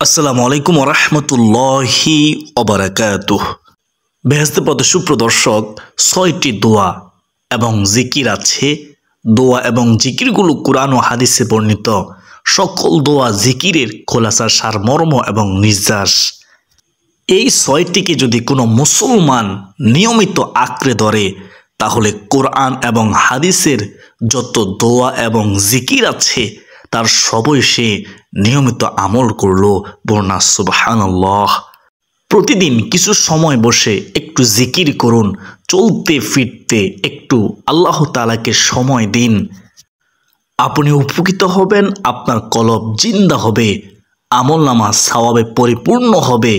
আসসালামু আলাইকুম ওয়া রাহমাতুল্লাহি ওয়া বারাকাতুহু। বেহেশতের পথে সুপ্রদর্শক ৬টি দোয়া এবং জিকির আছে। দোয়া এবং জিকিরগুলো কুরআন ও হাদিসে বর্ণিত। সকল দোয়া জিকিরের খোলাসার সারমর্ম এবং নির্যাস। এই ৬টিকে যদি কোনো মুসলমান নিয়মিত আঁকড়ে ধরে তাহলে কোরআন এবং হাদিসের যত দোয়া এবং জিকির আছে তার সবই সে নিয়মিত আমল করলো। বলনা সুবহানাল্লাহ। প্রতিদিন কিছু সময় বসে একটু জিকির করুন, চলতে ফিরতে একটু আল্লাহ তাআলাকে সময় দিন। আপনি উপকৃত হবেন, আপনার কলব জিন্দা হবে, আমলনামা সওয়াবে পরিপূর্ণ হবে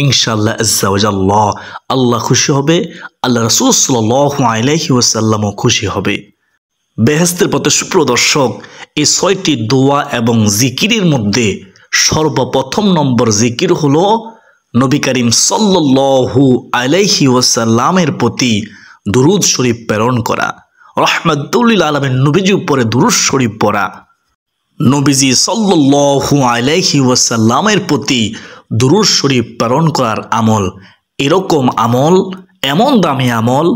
ইনশাআল্লাহ আজ্জা ওয়া জাল্লাহ। আল্লাহ খুশি হবে, আল্লাহ রাসূল সাল্লাল্লাহু আলাইহি ওয়াসাল্লামও খুশি হবে। বেহেশতের পথে সুপ্রদর্শক এই ৬টি দোয়া এবং জিকিরের মধ্যে সর্বপ্রথম নম্বর জিকির হলো নবী করিম সাল্লাল্লাহু আলাইহি ওয়াসাল্লামের প্রতি দুরূদ শরীফ প্রেরণ করা, রাহমাতুল লিল আলামিন নবীজির উপরে দুরূদ শরীফ পড়া। নবীজি সাল্লাল্লাহু আলাইহি ওয়াসাল্লামের প্রতি দুরূদ শরীফ প্রেরণ করার আমল এরকম আমল, এমন দামি আমল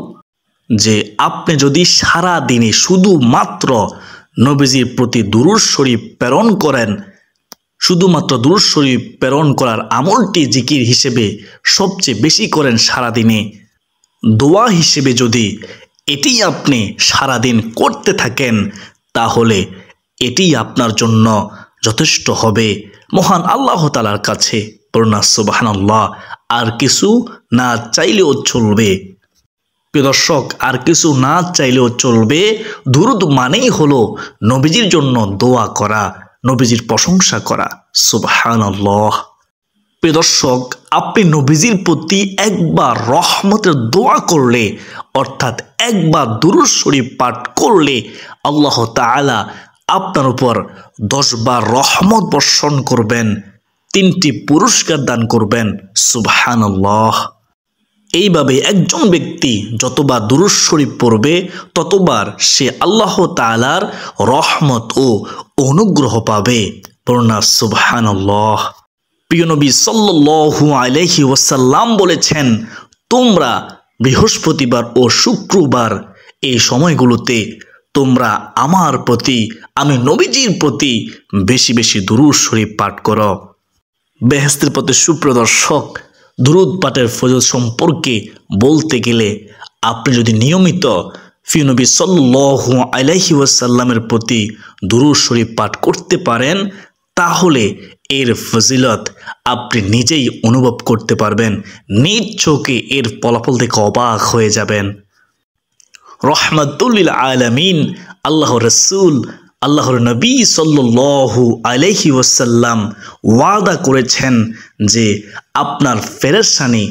যে আপনি যদি সারা দিনে শুধুমাত্র নবীজির প্রতি দুরূদ শরীফ প্রেরণ করেন, শুধুমাত্র দুরূদ শরীফ প্রেরণ করার আমলটি জিকির হিসেবে সবচেয়ে বেশি করেন সারাদিনে, দোয়া হিসেবে যদি এটি আপনি সারাদিন করতে থাকেন তাহলে এটি আপনার জন্য যথেষ্ট হবে মহান আল্লাহ তাআলার কাছে। বলনা সুবহানাল্লাহ। আর কিছু না চাইলেও চলবে প্রিয় দর্শক, আর কিছু না চাইলেও চলবে। দুরূদ মানেই হলো নবীজির জন্য দোয়া করা, নবীজির প্রশংসা করা। সুবহানাল্লাহ। প্রিয় দর্শক, আপনি নবীজির প্রতি একবার রহমতের দোয়া করলে, অর্থাৎ একবার দুরূদ শরীফ পাঠ করলে আল্লাহ তাআলা আপনার উপর 10 বার রহমত বর্ষণ করবেন, 3টি পুরস্কার দান করবেন। সুবহানাল্লাহ। এইভাবে একজন ব্যক্তি যতবার দুরূদ শরীফ পড়বে ততবার সে আল্লাহ তাআলার রহমত ও অনুগ্রহ পাবে। বলনা সুবহানাল্লাহ। প্রিয় নবী সাল্লাল্লাহু আলাইহি ওয়াসাল্লাম বলেছেন, তোমরা বৃহস্পতিবার ও শুক্রবার এই সময়গুলোতে তোমরা আমার প্রতি, আমি নবীজির প্রতি বেশি বেশি দুরূদ শরীফ পাঠ করো। বেহেশতের পথে সুপ্রদর্শক, দুরূদ পাঠের ফজিলত সম্পর্কে বলতে গেলে আপনি যদি নিয়মিত প্রিয় নবী সাল্লাল্লাহু আলাইহি ওয়াসাল্লামের প্রতি দুরূদ শরীফ পাঠ করতে পারেন তাহলে এর ফজিলত আপনি নিজেই অনুভব করতে পারবেন, নিজ চোখে এর ফলাফল দেখে অবাক হয়ে যাবেন। রাহমাতুল লিল আলামিন আল্লাহর রাসূল, আল্লাহর নবী সাল্লাল্লাহু আলাইহি ওয়াসাল্লাম ওয়াদা করেছেন যে আপনার পেরেশানি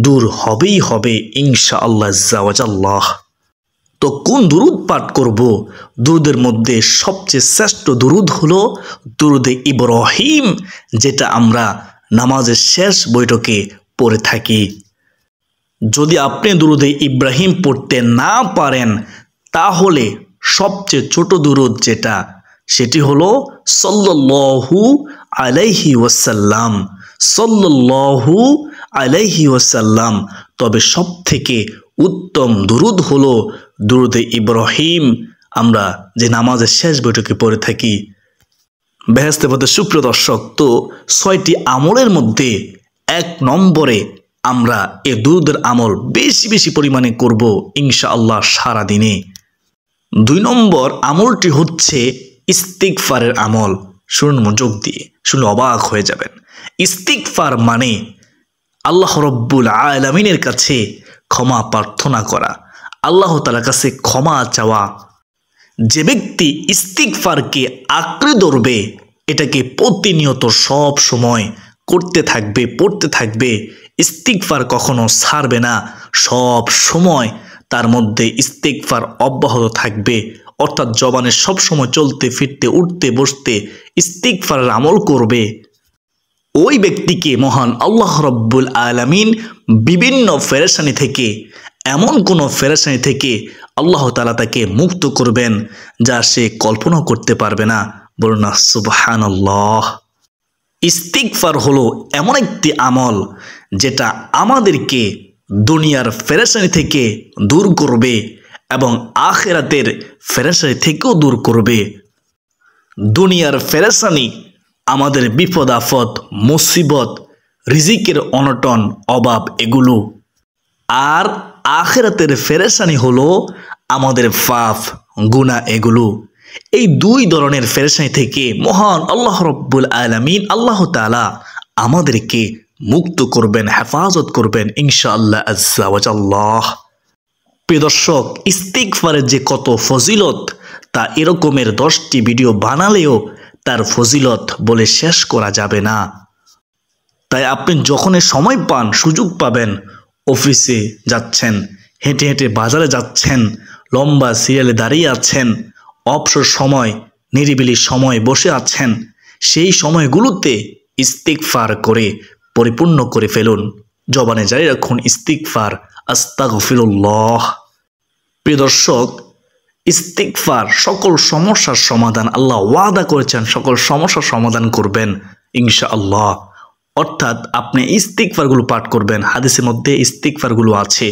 দূর হবেই হবে ইনশাআল্লাহ আজ্জা ওয়া জাল্লাহ। তো কোন দুরূদ পাঠ করব? দুরূদের মধ্যে সবচেয়ে শ্রেষ্ঠ দুরূদ হলো দুরূদে ইব্রাহিম, যেটা আমরা নামাজের শেষ বৈঠকে পড়ে থাকি। যদি আপনি দুরূদে ইব্রাহিম পড়তে না পারেন তাহলে সবচেয়ে ছোট দুরূদ যেটা, সেটি হলো সাল্লাল্লাহু আলাইহি ওয়াসাল্লাম, সাল্লাল্লাহু আলাইহি ওয়াসাল্লাম। তবে সবথেকে উত্তম দুরূদ হলো দুরূদে ইব্রাহিম, আমরা যে নামাজের শেষ বৈঠকে পড়ে থাকি। বেহেশতের পথে সুপ্রিয় দর্শক, তো 6টি আমলের মধ্যে 1 নম্বরে আমরা এই দুরূদের আমল বেশি বেশি পরিমাণে করব ইনশাআল্লাহ সারাদিনে। 2 নম্বর আমলটি হচ্ছে ইস্তিগফারের আমল। শুনুন মনোযোগ দিয়ে, শুনলে অবাক হয়ে যাবেন। ইস্তিগফার মানে আল্লাহ রব্বুল আলামিনের কাছে ক্ষমা প্রার্থনা করা, আল্লাহ তাআলার কাছে ক্ষমা চাওয়া। যে ব্যক্তি ইস্তিগফারকে আঁকড়ে ধরবে, এটাকে প্রতিনিয়ত সব সময় করতে থাকবে, পড়তে থাকবে, ইস্তিগফার কখনো ছাড়বে না, সব সময় তার মধ্যে ইস্তিগফার অব্যাহত থাকবে, অর্থাৎ জবানে সব সময় চলতে ফিরতে উঠতে বসতে ইস্তিগফারের আমল করবে। ওই ব্যক্তিকে মহান আল্লাহ রব্বুল আলামিন বিভিন্ন পেরেশানি থেকে, এমন কোনো পেরেশানি থেকে আল্লাহ তাআলা তাকে মুক্ত করবেন যা সে কল্পনা করতে পারবে না। বলুন না সুবহানাল্লাহ। ইস্তিগফার হলো এমন একটি আমল যেটা আমাদেরকে দুনিয়ার পেরেশানি থেকে দূর করবে এবং আখিরাতের পেরেশানি থেকেও দূর করবে। দুনিয়ার পেরেশানি, আমাদের বিপদ আপদ, মুসিবত, রিজিকের অনটন, অভাব এগুলো। আর আখিরাতের পেরেশানি হলো আমাদের পাপ, গুনাহ এগুলো। এই দুই ধরনের পেরেশানি থেকে মহান আল্লাহ রব্বুল আলামিন আল্লাহ তাআলা আমাদেরকে মুক্ত করবেন, হেফাজত করবেন ইনশাআল্লাহ আজ্জা ওয়া জাল্লাহ। প্রিয় দর্শক, ইস্তিগফারের যে কত ফজিলত তা এরকমের 10টি ভিডিও বানালেও তার ফজিলত বলে শেষ করা যাবে না। তাই আপনি যখনই সময় পান, সুযোগ পাবেন, অফিসে যাচ্ছেন, হেঁটে হেঁটে বাজারে যাচ্ছেন, লম্বা সিরিয়ালে দাঁড়িয়ে আছেন, অবসর সময়, নিরিবিলি সময় বসে আছেন, সেই সময়গুলোতে ইস্তিগফার করে পরিপূর্ণ করে ফেলুন। জবানে জারি রাখুন ইস্তিগফার, আস্তাগফিরুল্লাহ। প্রিয় দর্শক, ইস্তিগফার সকল সমস্যার সমাধান। আল্লাহ ওয়াদা করেছেন সকল সমস্যার সমাধান করবেন ইনশাআল্লাহ। অর্থাৎ আপনি ইস্তিগফারগুলো পাঠ করবেন। হাদিসের মধ্যে ইস্তিগফারগুলো আছে।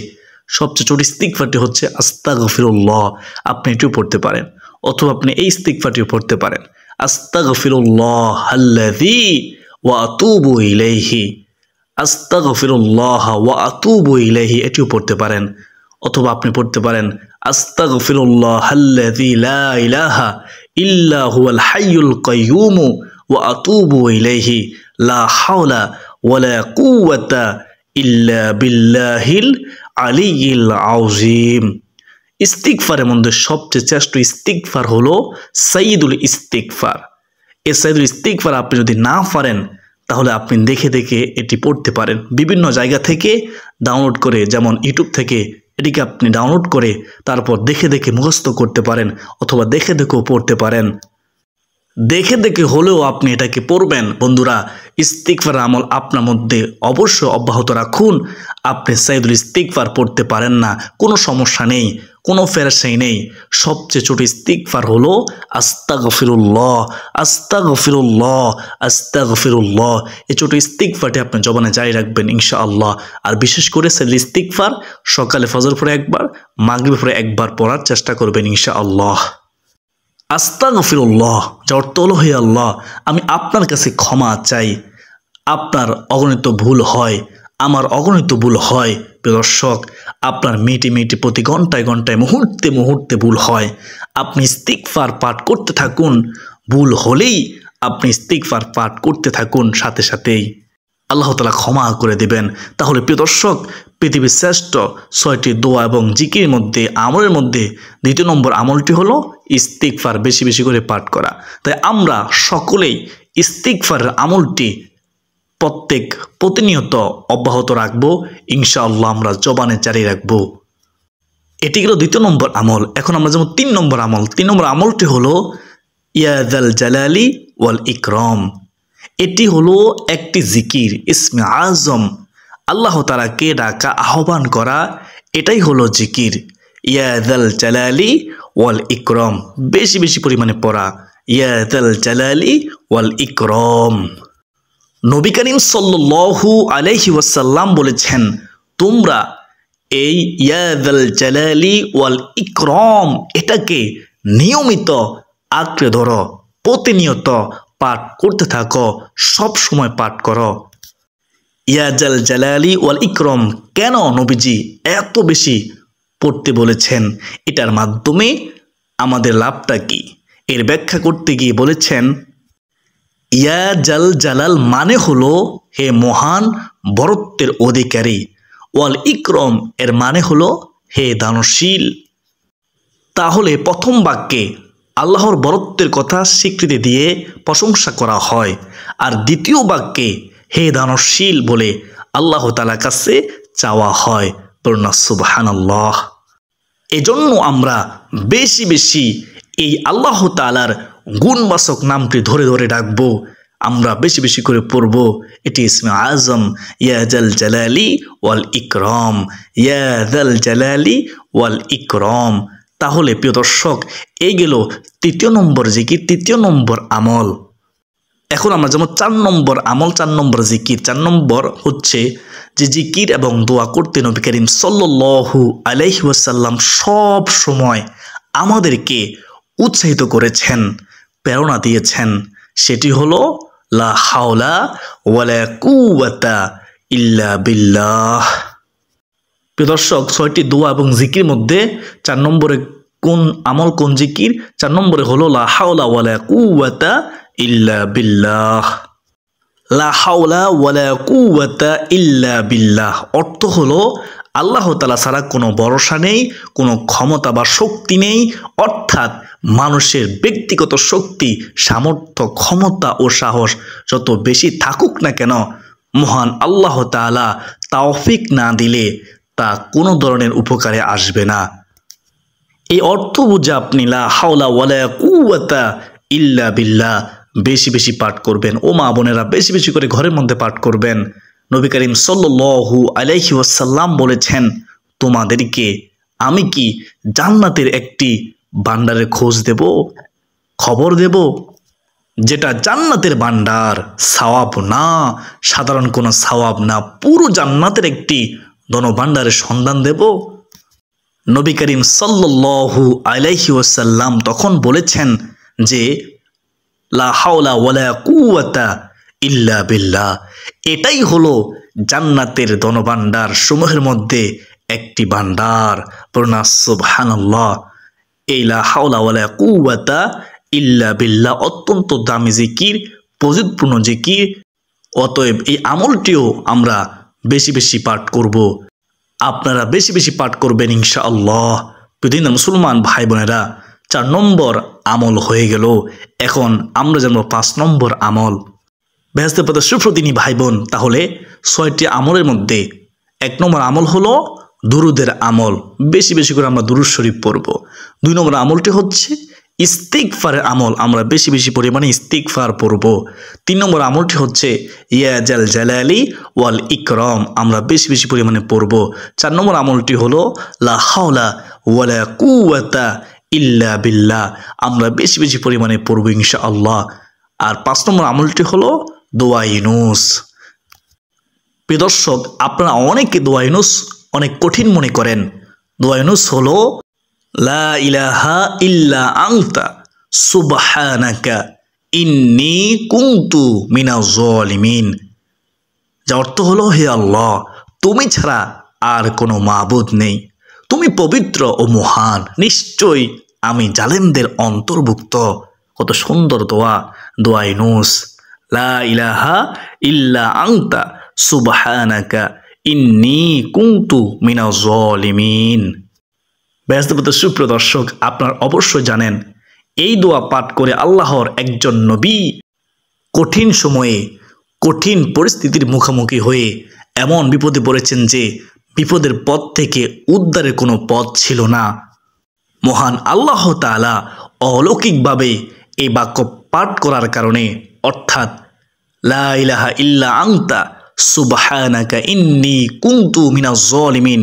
সবচেয়ে ছোট ইস্তিগফারটি হচ্ছে আস্তাগফিরুল্লাহ, আপনি এটিও পড়তে পারেন, অথবা আপনি এই ইস্তিগফারটিও পড়তে পারেন, আস্তাগফিরুল্লাহ আল্লাযী ওয়া আতুবু ইলাইহি, আস্তাগফিরুল্লাহ ওয়া আতুবু ইলাইহি, এটিও পড়তে পারেন। অথবা আপনি পড়তে পারেন আস্তাগফিরুল্লাহ আল্লাযী লা ইলাহা ইল্লা হুয়াল হাইয়ুল কাইয়্যুম ওয়া আতুবু ইলাইহি লা হাওলা ওয়ালা কুওয়াতা ইল্লা বিল্লাহিল আলিয়্যিল আযীম। ইস্তিগফারের মধ্যে সবচেয়ে শ্রেষ্ঠ ইস্তিগফার হলো সাইয়্যিদুল ইস্তিগফার। এই সাইয়্যিদুল ইস্তিগফার আপনি যদি না পারেন তাহলে আপনি দেখে দেখে এটি পড়তে পারেন। বিভিন্ন জায়গা থেকে ডাউনলোড করে, যেমন ইউটিউব থেকে এটিকে আপনি ডাউনলোড করে তারপর দেখে দেখে মুখস্থ করতে পারেন, অথবা দেখে দেখেও পড়তে পারেন। দেখে দেখে হলেও আপনি এটাকে পড়বেন। বন্ধুরা, ইস্তিগফার আমল আপনার মধ্যে অবশ্যই অব্যাহত রাখুন। আপনি সাইয়্যিদুল ইস্তিগফার পড়তে পারেন না, কোনো সমস্যা নেই, কোনো পেরেশানি নেই। সবচেয়ে ছোট ইস্তিগফার হলো আস্তাগফিরুল্লাহ, আস্তাগফিরুল্লাহ, আস্তাগফিরুল্লাহ। এই ছোট ইস্তিগফারটি আপনি জবানে জারি রাখবেন ইনশাআল্লাহ। আর বিশেষ করে সাইয়্যিদুল ইস্তিগফার সকালে ফজর পরে একবার, মাগরিব পরে একবার পড়ার চেষ্টা করবেন ইনশাআল্লাহ। আস্তাগফিরুল্লাহ যার অর্থ হলো, হে আল্লাহ, আমি আপনার কাছে ক্ষমা চাই। আপনার অগণিত ভুল হয়, আমার অগণিত ভুল হয়। প্রিয় দর্শক, আপনার মিনিটে মিনিটে, প্রতি ঘন্টায় ঘন্টায়, মুহূর্তে মুহূর্তে ভুল হয়। আপনি ইস্তিগফার পাঠ করতে থাকুন। ভুল হলেই আপনি ইস্তিগফার পাঠ করতে থাকুন, সাথে সাথেই আল্লাহ তাআলা ক্ষমা করে দেবেন। তাহলে প্রিয় দর্শক, পৃথিবীর শ্রেষ্ঠ 6টি দোয়া এবং জিকিরের মধ্যে, আমলের মধ্যে 2 নম্বর আমলটি হলো ইস্তিগফার বেশি বেশি করে পাঠ করা। তাই আমরা সকলেই ইস্তিগফারের আমলটি প্রতিনিয়ত অব্যাহত রাখবো ইনশাআল্লাহ। আমরা জবানে জারি রাখবো। এটি গেল 2 নম্বর আমল। এখন আমরা যেমন 3 নম্বর আমল। 3 নম্বর আমলটি হলো ইয়া যাল জালালি ওয়াল ইকরাম। এটি হলো একটি জিকির, ইসমে আজম, আল্লাহ তাআলাকে ডাকা, আহ্বান করা, এটাই হলো জিকির। ইয়া যাল জালালি ওয়াল ইকরাম, বেশি বেশি পরিমাণে পড়া, ইয়া যাল জালালি ওয়াল ইকরাম। নবী করিম সাল্লাল্লাহু আলাইহি ওয়াসাল্লাম বলেছেন, তোমরা এই ইয়া যাল জালালি ওয়াল ইকরাম এটাকে নিয়মিত আঁকড়ে ধরো, প্রতিনিয়ত পাঠ করতে থাকো, সব সময় পাঠ করো। ইয়া যাল জালালি ওয়াল ইকরাম কেন নবীজি এত বেশি পড়তে বলেছেন? এটার মাধ্যমে আমাদের লাভটা কি? এর ব্যাখ্যা করতে গিয়ে বলেছেন, ইয়া জাল জালাল মানে হলো হে মহান বরত্বের অধিকারী, ওয়াল ইকরাম এর মানে হলো হে দানশীল। তাহলে প্রথম বাক্যে আল্লাহর বরত্বের কথা স্বীকৃতি দিয়ে প্রশংসা করা হয়, আর দ্বিতীয় বাক্যে হে দানশীল বলে আল্লাহ তাআলার কাছে চাওয়া হয়। পূর্ণ সুবহানাল্লাহ। এজন্য আমরা বেশি বেশি এই আল্লাহ তাআলার গুণবাচক নামটি ধরে ধরে ডাকবো, আমরা বেশি বেশি করে পড়ব। এটি ইসমে আজম, ইয়া যাল জালালি ওয়াল ইকরাম, ইয়া যাল জালালি ওয়াল ইকরাম। তাহলে প্রিয় দর্শক, এই গেল 3য় নম্বর জিকির, 3য় নম্বর আমল। এখন আমরা যেমন 4 নম্বর আমল, 4 নম্বর জিকির। 4 নম্বর হচ্ছে যে জিকির এবং দোয়া করতে নবী করিম সাল্লাল্লাহু আলাইহি ওয়াসাল্লাম সব সময় আমাদেরকে উৎসাহিত করেছেন, প্রেরণা দিয়েছেন। সেটি হলো লা হাওলা ওয়ালা কুওয়াতা ইল্লা বিল্লাহ। প্রিয় দর্শক, 6টি দোয়া এবং জিকির মধ্যে 4 নম্বরে কোন আমল, কোন জিকির? 4 নম্বরে হলো লা হাওলা ওয়ালা কুওয়াতা ইল্লা বিল্লাহ। লা হাওলা ওয়ালা কুওয়াতা ইল্লা বিল্লাহ অর্থ হলো আল্লাহ তাআলা ছাড়া কোনো ভরসা নেই, কোনো ক্ষমতা বা শক্তি নেই। অর্থাৎ মানুষের ব্যক্তিগত শক্তি, সামর্থ্য, ক্ষমতা ও সাহস যত বেশি থাকুক না কেন, মহান আল্লাহ তাআলা তৌফিক না দিলে তা কোনো ধরনের উপকারে আসবে না। এই অর্থ বুঝে আপনি লা হাওলা ওয়ালা কুওয়াতা ইল্লা বিল্লাহ বেশি বেশি পাঠ করবেন। ও মা বোনেরা, বেশি বেশি করে ঘরের মধ্যে পাঠ করবেন। নবী করিম সাল্লাল্লাহু আলাইহি ওয়াসাল্লাম বলেছেন, তোমাদেরকে আমি কি জান্নাতের একটি ভান্ডারের খোঁজ দেব, খবর দেব, যেটা জান্নাতের ভান্ডার, সওয়াব না, সাধারণ কোনো সওয়াব না, পুরো জান্নাতের একটি ধনভাণ্ডারের সন্ধান দেব। নবী করিম সাল্লাল্লাহু আলাইহি ওয়াসাল্লাম তখন বলেছেন যে লা হাওলা ওয়ালা কুওয়াতা ইল্লা বিল্লাহ, এটাই হলো জান্নাতের ধনভাণ্ডার সমূহের মধ্যে একটি ভান্ডার। পড়ুন সুবহানাল্লাহ। এই লা হাওলা ওয়ালা কুওয়াতা ইল্লা বিল্লাহ অত্যন্ত দামি জিকির, ফজিলতপূর্ণ জিকির। অতএব এই আমলটিও আমরা বেশি বেশি পাঠ করব। আপনারা বেশি বেশি পাঠ করবেন ইনশাআল্লাহ। প্রতিদিন মুসলমান ভাই বোনেরা, 4 নম্বর আমল হয়ে গেল। এখন আমরা জানবো 5 নম্বর আমল। বেহেশতের পথে সুপ্রতিদিনী ভাই বোন, তাহলে 6টি আমলের মধ্যে 1 নম্বর আমল হলো দুরুদের আমল। বেশি বেশি করে আমরা দুরুদ শরীফ পড়ব। 2 নম্বর আমলটি হচ্ছে ইস্তিগফারের আমল, আমরা বেশি বেশি পরিমাণে ইস্তিগফার পড়ব। 3 নম্বর আমলটি হচ্ছে ইয়া জাল জালালি ওয়াল ইকরাম, আমরা বেশি বেশি পরিমাণে পড়ব। 4 নম্বর আমলটি হলো লা হাওলা ওয়ালা কুওয়াতা ইল্লা বিল্লাহ, আমরা বেশি বেশি পরিমাণে পড়ব ইনশাআল্লাহ। আর 5 নম্বর আমলটি হলো দোয়া ইউনুস। প্রিয় দর্শক, আপনারা অনেকে দোয়া ইউনুস অনেক কঠিন মনে করেন। দোয়া ইউনুস হলো লা ইলাহা ইল্লা আনতা সুবহানাকা ইন্নী কুনতু মিনাজ জালিমিন, যার অর্থ হলো হে আল্লাহ, তুমি ছাড়া আর কোনো মাবুদ নেই, তুমি পবিত্র ও মহান, নিশ্চয়ই আমি জালেমদের অন্তর্ভুক্ত। কত সুন্দর দোয়া, দোয়া ইউনুস। লা ইলাহা ইল্লা আনতা সুবহানাকা ইন্নী কুনতু মিনাজ জালিমিন। বেহেশতের সুপ্রিয় দর্শক, আপনারা অবশ্যই জানেন এই দোয়া পাঠ করে আল্লাহর একজন নবী কঠিন সময়ে, কঠিন পরিস্থিতির মুখোমুখি হয়ে এমন বিপদে পড়েছেন যে বিপদের পথ থেকে উদ্ধারের কোনো পথ ছিল না। মহান আল্লাহ তাআলা অলৌকিকভাবে এই বাক্য পাঠ করার কারণে, অর্থাৎ লা ইলাহা ইল্লা আনতা সুবহানাকা ইন্নী কুনতু মিনাজ জালিমিন,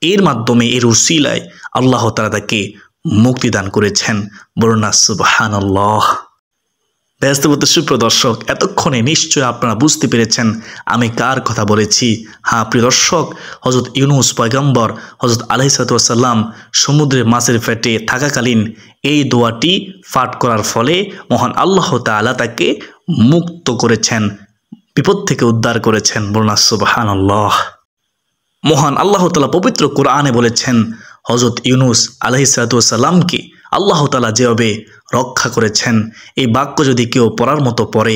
এর মাধ্যমে, এর উসিলায় আল্লাহ তাআলা তাকে মুক্তি দান করেছেন। বলুন না সুবহানাল্লাহ। বেহেশতের সুপ্রিয় দর্শক, এতক্ষণে নিশ্চয় আপনারা বুঝতে পেরেছেন আমি কার কথা বলেছি। হ্যাঁ প্রিয় দর্শক, হযরত ইউনুস পয়গম্বর হযরত আলাইহিস সালাতু ওয়াস সালাম সমুদ্রের মাছের পেটে থাকাকালীন এই দোয়াটি পাঠ করার ফলে মহান আল্লাহ তাআলা তাকে মুক্ত করেছেন, বিপদ থেকে উদ্ধার করেছেন। বলুন না সুবহানাল্লাহ। মহান আল্লাহ তাআলা পবিত্র কোরআনে বলেছেন, হযরত ইউনুস আলাইহিস সালাতু ওয়াস সালামকে আল্লাহ তাআলা যেভাবে রক্ষা করেছেন, এই বাক্য যদি কেউ পড়ার মতো পড়ে,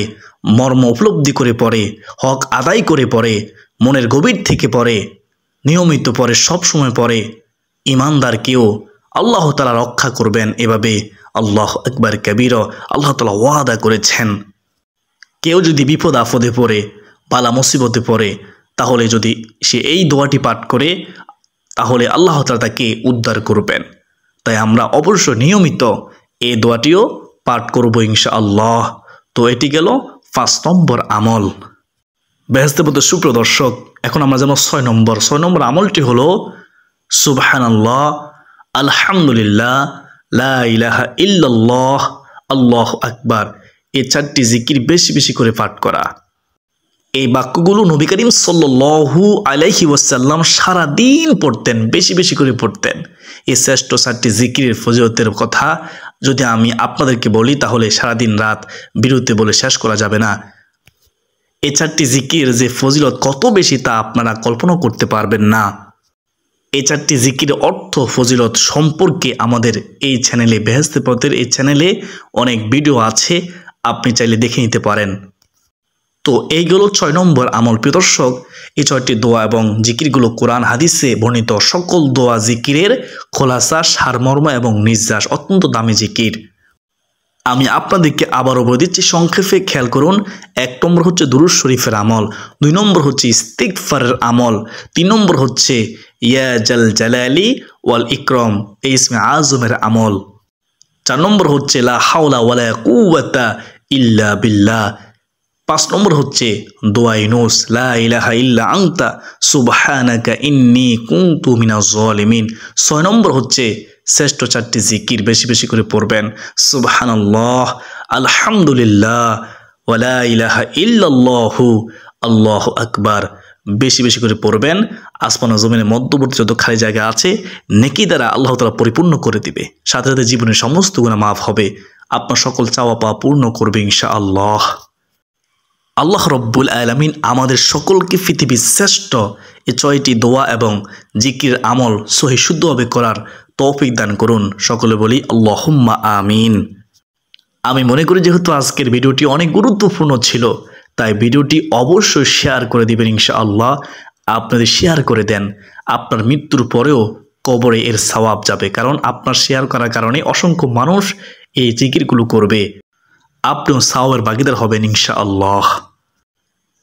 মর্ম উপলব্ধি করে পড়ে, হক আদায় করে পড়ে, মনের গভীর থেকে পড়ে, নিয়মিত পড়ে, সবসময় পড়ে, ইমানদার কেউ আল্লাহ তাআলা রক্ষা করবেন। এভাবে আল্লাহু আকবার কবীরা, আল্লাহ তাআলা ওয়াদা করেছেন। কেউ যদি বিপদ আপদে পড়ে, বালা মুসিবতে পড়ে, তাহলে যদি সে এই দোয়াটি পাঠ করে, তাহলে আল্লাহ তাআলা তাকে উদ্ধার করবেন। তাই আমরা অবশ্যই নিয়মিত এই দোয়াটিও পাঠ করব ইনশাআল্লাহ। তো এটি গেল 5 নম্বর আমল। বেহেশতের সুপ্রিয় দর্শক, এখন আমরা জানো 6 নম্বর। 6 নম্বর আমলটি হলো সুবহানাল্লাহ, আলহামদুলিল্লাহ, লা ইলাহা ইল্লাল্লাহ, আল্লাহু আকবার। এই 4টি জিকির বেশি বেশি করে পাঠ করা। এই বাক্যগুলো নবী করিম সাল্লাল্লাহু আলাইহি ওয়াসাল্লাম সারাদিন পড়তেন, বেশি বেশি করে পড়তেন। এই শ্রেষ্ঠ 4টি জিকিরের ফজিলতের কথা যদি আমি আপনাদেরকে বলি তাহলে সারাদিন রাত বিরতি বলে শেষ করা যাবে না। এই 4টি জিকির যে ফজিলত কত বেশি তা আপনারা কল্পনা করতে পারবেন না। এই 4টি জিকির অর্থ ফজিলত সম্পর্কে আমাদের এই চ্যানেলে বেহেশতে পথের এই চ্যানেলে অনেক ভিডিও আছে, আপনি চাইলে দেখে নিতে পারেন। তো এইগুলো 6 নম্বর আমল। প্রিয় দর্শক, এই 6টি দোয়া এবং জিকিরগুলো কোরআন হাদিসে বর্ণিত সকল দোয়া জিকিরের খোলাসা, সারমর্ম এবং নির্যাস, অত্যন্ত দামি জিকির। আমি আপনাদেরকে আবারও বলে দিচ্ছি সংক্ষেপে, খেয়াল করুন। 1 নম্বর হচ্ছে দুরূদ শরীফের আমল, 2 নম্বর হচ্ছে ইস্তিগফারের আমল, 3 নম্বর হচ্ছে ইয়া জাল জালালি ওয়াল ইকরাম এই ইসমে আজমের আমল, 4 নম্বর হচ্ছে লা হাওলা ওয়ালা কুওয়াতা ইল্লা বিল্লাহ, 5 নম্বর হচ্ছে দোয়া ইউনুস লা ইলাহা ইল্লা আনতা সুবহানাকা ইন্নী কুনতু মিনাজ জালিমিন, 6 নম্বর হচ্ছে শ্রেষ্ঠ 4টি জিকির বেশি বেশি করে পড়বেন। সুবহানাল্লাহ, আলহামদুলিল্লাহ, ওয়ালা ইলাহা ইল্লাল্লাহু, আল্লাহু আকবার বেশি বেশি করে পড়বেন। আসমান ও জমিনের মধ্যবর্তী যত খালি জায়গা আছে নেকি দ্বারা আল্লাহ তাআলা পরিপূর্ণ করে দিবে, সাথে সাথে জীবনের সমস্ত গুনাহ মাফ হবে, আপনার সকল চাওয়া পাওয়া পূর্ণ করবে ইনশাআল্লাহ। আল্লাহ রব্বুল আলামিন আমাদের সকলকে পৃথিবীর শ্রেষ্ঠ এই 6টি দোয়া এবং জিকির আমল সহি শুদ্ধভাবে করার তৌফিক দান করুন। সকলে বলি আল্লাহুম্মা আমিন। আমি মনে করি যেহেতু আজকের ভিডিওটি অনেক গুরুত্বপূর্ণ ছিল, তাই ভিডিওটি অবশ্যই শেয়ার করে দিবেন ইনশাআল্লাহ। আপনাদের শেয়ার করে দেন, আপনার মৃত্যুর পরেও কবরে এর সওয়াব যাবে, কারণ আপনার শেয়ার করার কারণে অসংখ্য মানুষ এই জিকিরগুলো করবে, আপনিও সওয়াবের ভাগীদার হবেন ইনশাআল্লাহ।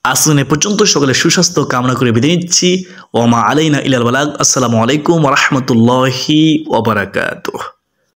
আসুন এ পর্যন্ত সকলে সুস্বাস্থ্য কামনা করে বিদায় নিচ্ছি। ওয়া মা আলাইনা ইল্লাল বালাগ। আসসালামু আলাইকুম ওয়া রাহমাতুল্লাহি ওয়া বারাকাতুহু।